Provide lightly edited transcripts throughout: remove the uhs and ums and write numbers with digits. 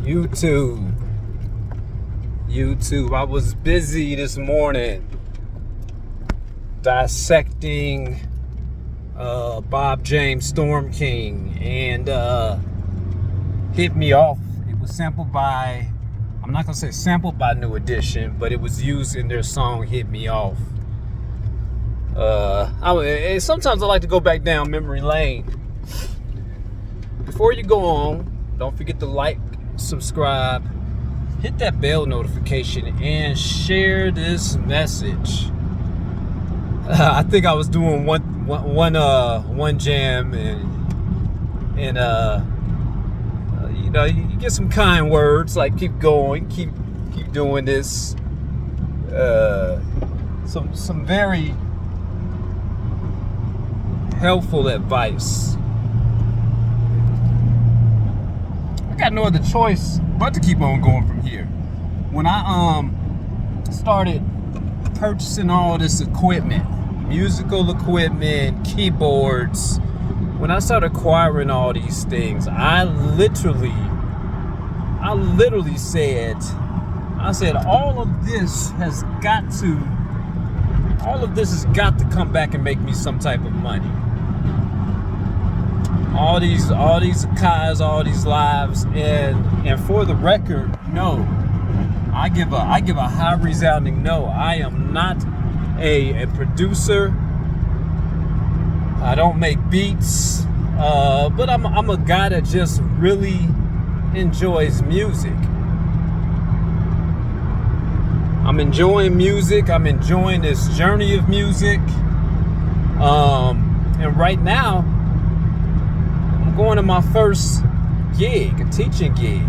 YouTube. I was busy this morning dissecting Bob James Storm King, and Hit Me Off. It was sampled by, I'm not gonna say sampled by New Edition, but it was used in their song Hit Me Off. Sometimes I like to go back down memory lane. Before you go on, don't forget to like, subscribe, hit that bell notification, and share this message. I think I was doing one jam, and you get some kind words like keep going, keep doing this. Some very helpful advice. I got no other choice but to keep on going from here. When I started purchasing all this equipment, musical equipment, keyboards, when I started acquiring all these things, I literally said all of this has got to come back and make me some type of money. All these cars, all these lives, and for the record, no. I give a high resounding no. I am not a producer. I don't make beats, but I'm a guy that just really enjoys music. I'm enjoying music. I'm enjoying this journey of music. And right now, I'm going to my first gig, a teaching gig.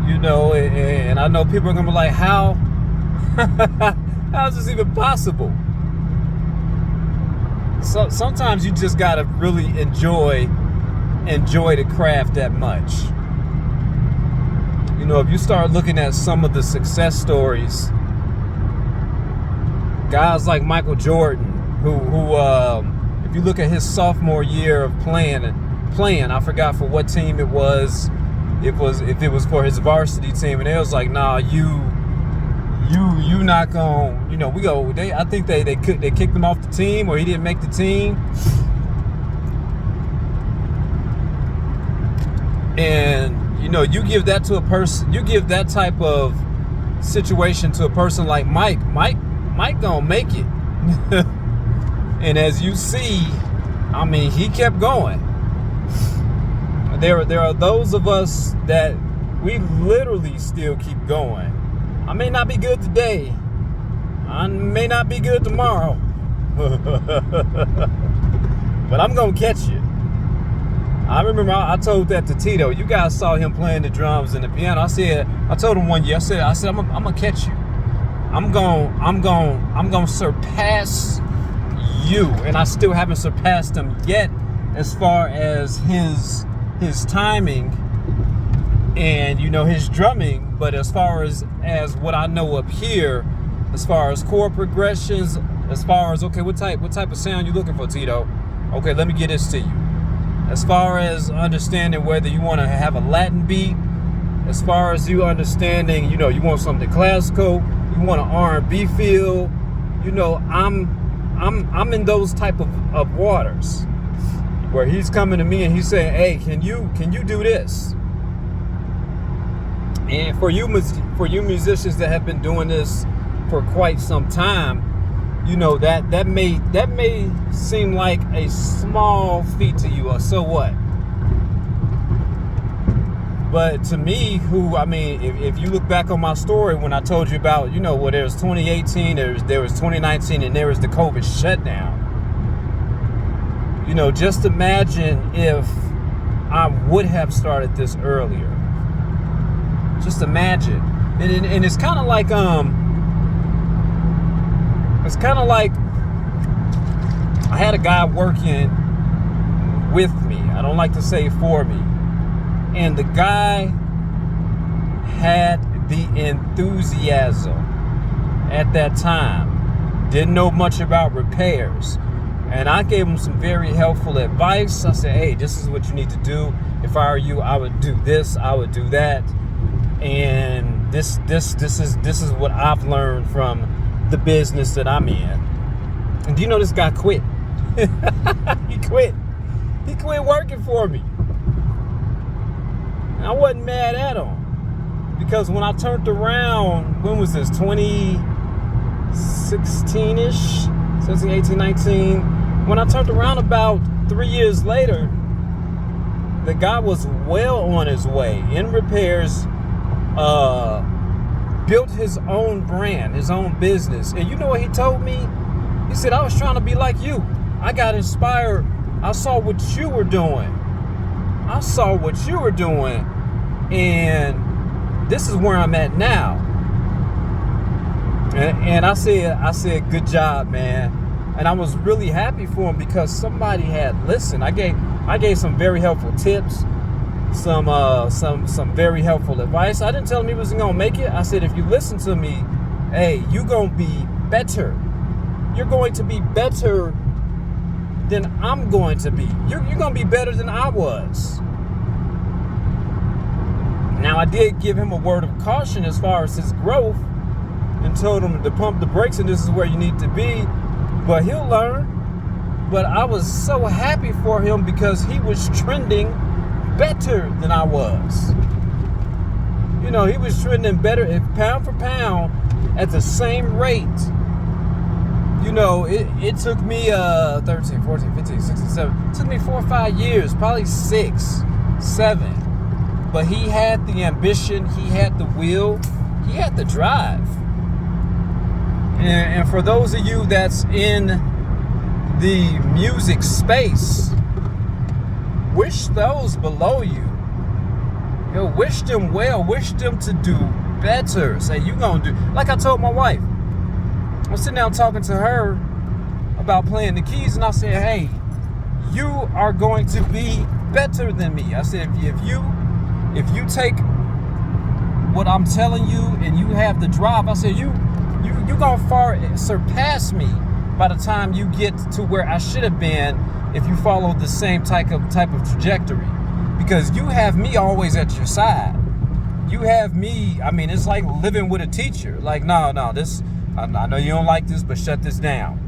And I know people are gonna be like, how is this even possible? So sometimes you just gotta really enjoy the craft that much. If you start looking at some of the success stories, guys like Michael Jordan, who if you look at his sophomore year of playing, I forgot for what team it was. If it was for his varsity team, and it was like, nah, you not gonna, I think they kicked him off the team, or he didn't make the team. And you give that to a person, you give that type of situation to a person like Mike gonna make it. And as you see, he kept going. There are those of us that we literally still keep going. I may not be good today. I may not be good tomorrow. But I'm going to catch you. I remember I told that to Tito. You guys saw him playing the drums and the piano. I told him one year, I said I'm going to catch you. I'm going to surpass you. And I still haven't surpassed him yet as far as his timing and his drumming, but as far as what I know up here, as far as chord progressions, as far as what type of sound you looking for, Tito? Okay, let me get this to you. As far as understanding whether you want to have a Latin beat, as far as you understanding, you want something classical, you want an R&B feel, I'm in those type of waters, where he's coming to me and he's saying, hey, can you do this? And for you musicians that have been doing this for quite some time, that may seem like a small feat to you, or so what? But to me, if you look back on my story when I told you about, there was 2018, there was 2019, and there was the COVID shutdown. Just imagine if I would have started this earlier. Just imagine. And it's kind of like I had a guy working with me. I don't like to say for me. And the guy had the enthusiasm at that time. Didn't know much about repairs. And I gave him some very helpful advice. I said, hey, this is what you need to do. if I were you, I would do this, I would do that. And this is what I've learned from the business that I'm in. And do you know this guy quit? He quit. He quit working for me. And I wasn't mad at him. Because when I turned around, when was this? 2016-ish? 17, 18, 19. When I turned around about 3 years later, the guy was well on his way in repairs, built his own brand, his own business. And you know what he told me? He said, I was trying to be like you. I got inspired. I saw what you were doing. And this is where I'm at now. And I said, good job, man. And I was really happy for him because somebody had listened. I gave some very helpful tips, some very helpful advice. I didn't tell him he wasn't gonna make it. I said, if you listen to me, hey, you're gonna be better. You're going to be better than I'm going to be. You're gonna be better than I was. Now, I did give him a word of caution as far as his growth and told him to pump the brakes and this is where you need to be. But he'll learn. But I was so happy for him because he was trending better than I was. You know, he was trending better pound for pound at the same rate. You know, it took me 13, 14, 15, 16, 17. It took me 4 or 5 years, probably 6, 7. But he had the ambition, he had the will, he had the drive. And for those of you that's in the music space, wish those below you. Wish them well, wish them to do better. Say, you gonna do, like I told my wife. I was sitting down talking to her about playing the keys, and I said, hey, you are going to be better than me. I said, if you take what I'm telling you and you have the drive, I said, you're gonna far surpass me by the time you get to where I should have been if you follow the same type of trajectory. Because you have me always at your side. You have me, I mean, it's like living with a teacher. Like, no, this, I know you don't like this, but shut this down.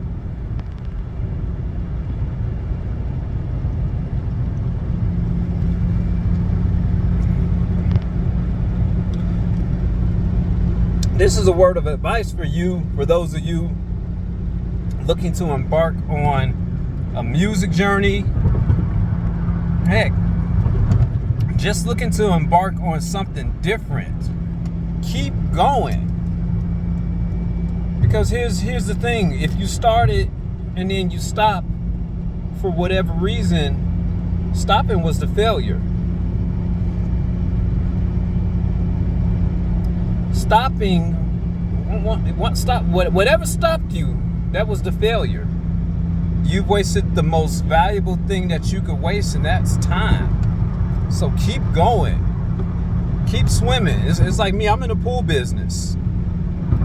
This is a word of advice for you, for those of you looking to embark on a music journey. Heck, just looking to embark on something different. Keep going. Because here's the thing. If you started and then you stop for whatever reason, stopping was the failure. Whatever stopped you, that was the failure. You've wasted the most valuable thing that you could waste, and that's time. So keep going. Keep swimming. It's like me, I'm in the pool business.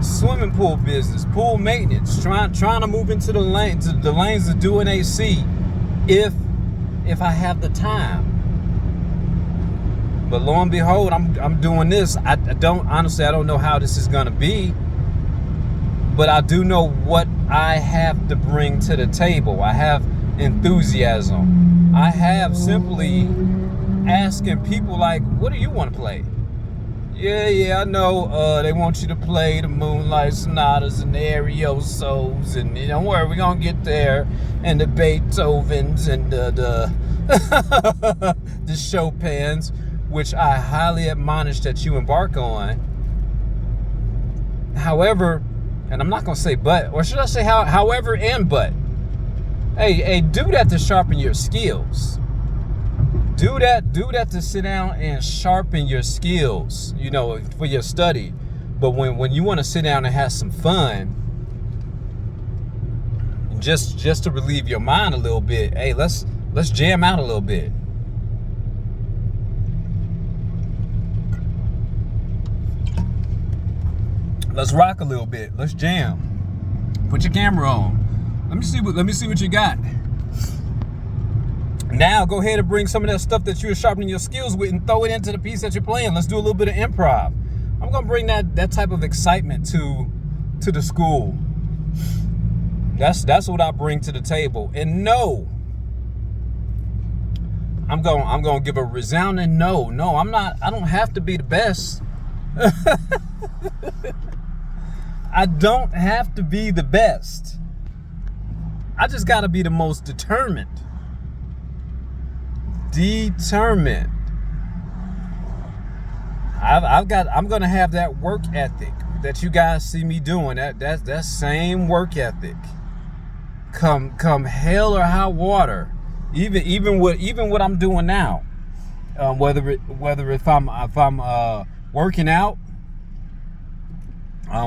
Swimming pool business, pool maintenance, trying to move into the lanes of doing AC if I have the time. But lo and behold, I'm doing this. I don't know how this is gonna be, but I do know what I have to bring to the table. I have enthusiasm. I have simply asking people like, what do you want to play? Yeah, I know they want you to play the Moonlight Sonatas and the Ariosos, and don't worry, we're gonna get there, and the Beethovens and the Chopins, which I highly admonish that you embark on. However, and I'm not gonna say but, or should I say however and but, hey, do that to sharpen your skills. Do that to sit down and sharpen your skills, for your study. But when you want to sit down and have some fun, just to relieve your mind a little bit, hey, let's jam out a little bit. Let's rock a little bit. Let's jam. Put your camera on. Let me see what you got. Now go ahead and bring some of that stuff that you're sharpening your skills with and throw it into the piece that you're playing. Let's do a little bit of improv. I'm gonna bring that type of excitement to the school. That's what I bring to the table. And no, I'm gonna give a resounding no. No, I'm not. I don't have to be the best. I don't have to be the best. I just gotta be the most determined. I'm gonna have that work ethic that you guys see me doing. That same work ethic. Come hell or high water. Even what I'm doing now. Whether if I'm working out,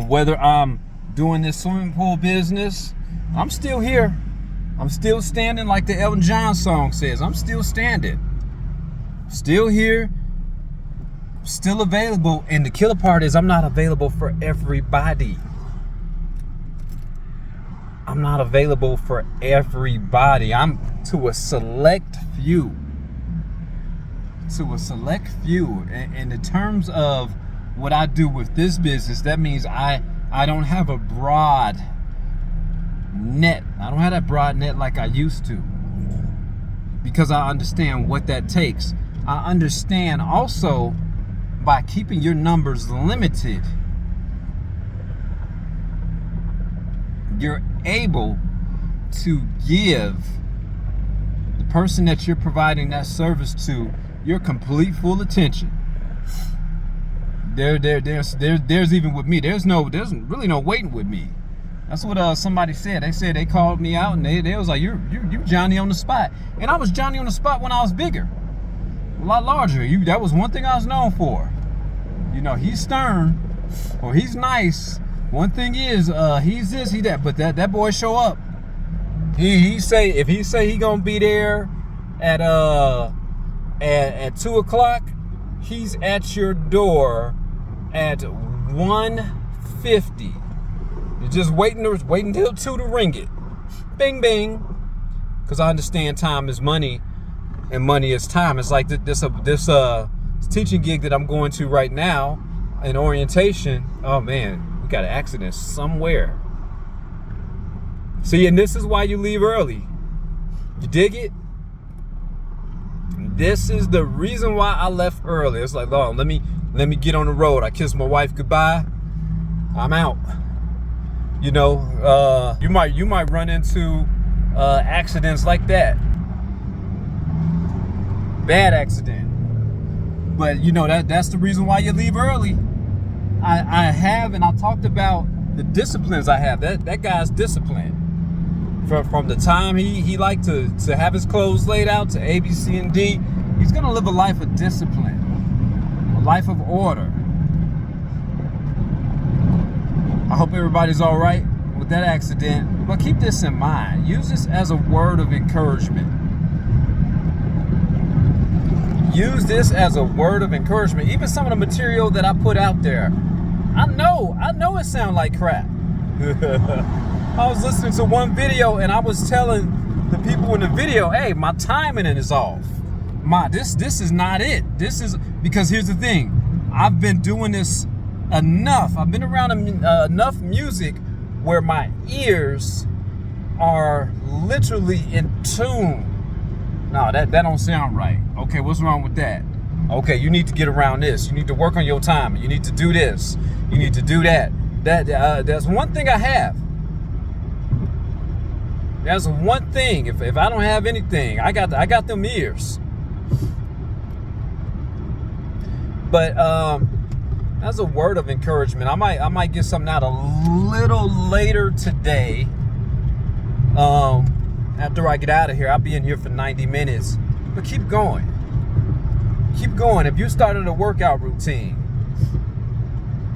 whether I'm doing this swimming pool business, I'm still here. I'm still standing, like the Elton John song says. I'm still standing. Still here. Still available. And the killer part is I'm not available for everybody. I'm not available for everybody. I'm to a select few. To a select few. In the terms of what I do with this business, that means I don't have a broad net. I don't have that broad net like I used to, because I understand what that takes. I understand also, by keeping your numbers limited, you're able to give the person that you're providing that service to your complete full attention. There's even with me, there's really no waiting with me. That's what somebody said. They said they called me out and they was like, you Johnny on the spot. And I was Johnny on the spot when I was bigger, a lot larger. That was one thing I was known for. You know, he's stern or he's nice. One thing is, he's this, he that. But that boy show up. If he say he gonna be there at 2:00, he's at your door at 1:50. You're just waiting until 2 to ring it. Bing, bing. Because I understand time is money and money is time. It's like this teaching gig that I'm going to right now, in orientation. Oh man, we got an accident somewhere. See, and this is why you leave early. You dig it? This is the reason why I left early. It's like, oh, let me get on the road. I kissed my wife goodbye. I'm out. You know, you might run into accidents like that. Bad accident. But you know, that's the reason why you leave early. I have, and I talked about the disciplines I have. That guy's disciplined. From the time he liked to have his clothes laid out to A, B, C, and D, he's gonna live a life of discipline, a life of order. I hope everybody's all right with that accident. But keep this in mind. Use this as a word of encouragement. Use this as a word of encouragement. Even some of the material that I put out there, I know it sounds like crap. I was listening to one video and I was telling the people in the video, hey, my timing is off. This is not it. This is because here's the thing. I've been doing this enough. I've been around enough music where my ears are literally in tune. No, that don't sound right. Okay, what's wrong with that? Okay, you need to get around this. You need to work on your timing. You need to do this. You need to do that. That's one thing I have. That's one thing. If I don't have anything, I got them ears. But that's a word of encouragement. I might get something out a little later today. After I get out of here, I'll be in here for 90 minutes. But keep going. Keep going. If you started a workout routine,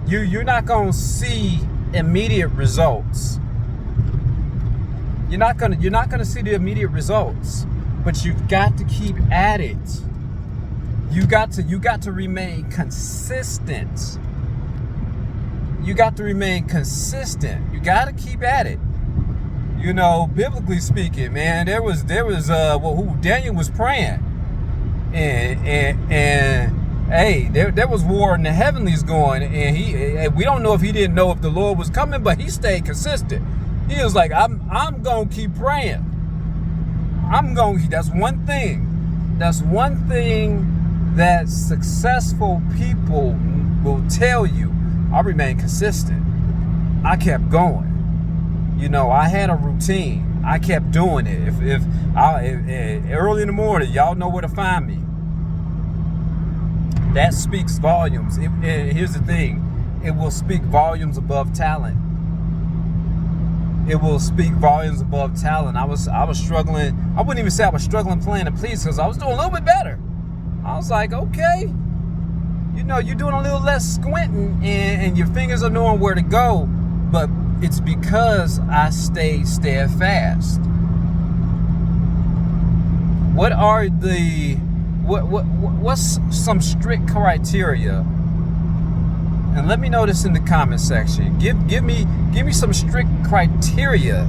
you're not gonna see immediate results. You're not gonna see the immediate results. But you've got to keep at it. You got to remain consistent. You got to remain consistent. You got to keep at it. You know, biblically speaking, man, there was who Daniel was praying, and hey, there was war in the heavenlies going, and we don't know if he didn't know if the Lord was coming, but he stayed consistent. He was like, I'm gonna keep praying. That's one thing. That's one thing that successful people will tell you. I remain consistent. I kept going. You know, I had a routine. I kept doing it. If early in the morning, y'all know where to find me. That speaks volumes. Here's the thing. It will speak volumes above talent. It will speak volumes above talent. I was struggling. I wouldn't even say I was struggling playing the police because I was doing a little bit better. I was like, okay, you know, you're doing a little less squinting and your fingers are knowing where to go, but it's because I stayed steadfast. What's some strict criteria? And let me know this in the comment section. Give me some strict criteria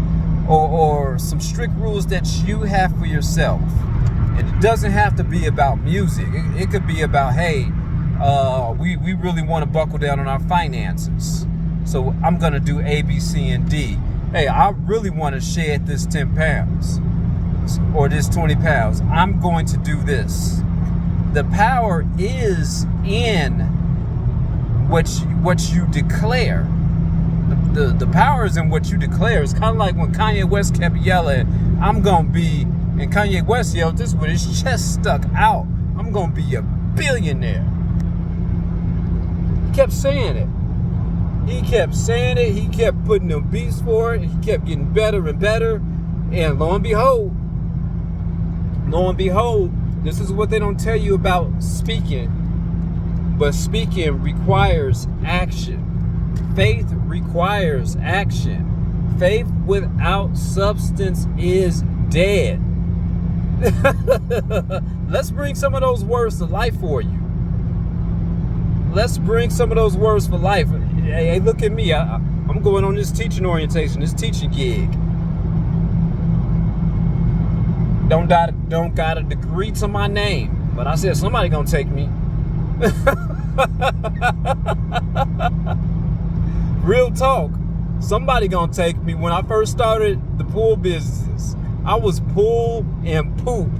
or some strict rules that you have for yourself. And it doesn't have to be about music. It could be about, hey, we really want to buckle down on our finances. So I'm going to do A, B, C, and D. Hey, I really want to shed this 10 pounds or this 20 pounds. I'm going to do this. The power is in what you declare. The power is in what you declare. It's kind of like when Kanye West kept yelling, I'm going to be, and Kanye West yelled this with his chest stuck out, I'm going to be a billionaire. He kept saying it. He kept saying it. He kept putting them beats for it. He kept getting better and better. And lo and behold, this is what they don't tell you about speaking. But speaking requires action. Faith requires action. Faith without substance is dead. Let's bring some of those words to life for you. Let's bring some of those words for life. Hey, look at me. I'm going on this teaching orientation, this teaching gig. Don't got a degree to my name, but I said somebody gonna take me. Real talk. Somebody gonna take me. When I first started the pool businesses, I was pool and poop.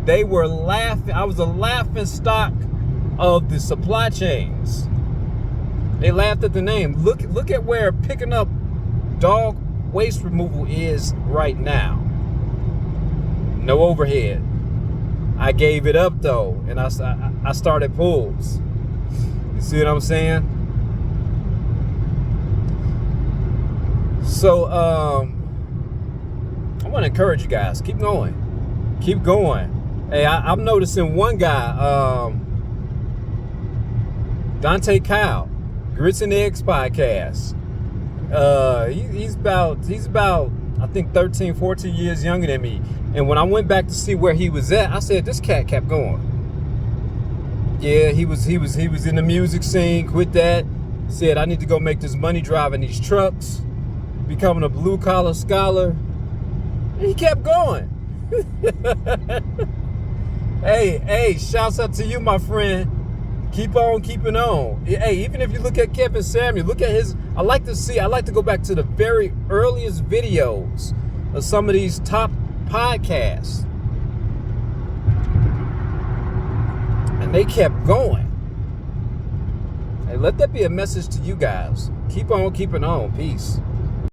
They were laughing. I was a laughing stock of the supply chains. They laughed at the name. Look at where picking up dog waste removal is right now. No overhead. I gave it up though, and I started pools. You see what I'm saying? So I want to encourage you guys. Keep going. Keep going. Hey, I'm noticing one guy, Dante Kyle, Grits and Eggs podcast. He's about I think 13, 14 years younger than me. And when I went back to see where he was at, I said, this cat kept going. Yeah, he was in the music scene, quit that. Said, I need to go make this money driving these trucks, becoming a blue collar scholar. And he kept going. Hey, shouts out to you, my friend. Keep on keeping on. Hey, even if you look at Kevin Samuel, look at his, I like to go back to the very earliest videos of some of these top podcasts. And they kept going. Hey, let that be a message to you guys. Keep on keeping on. Peace.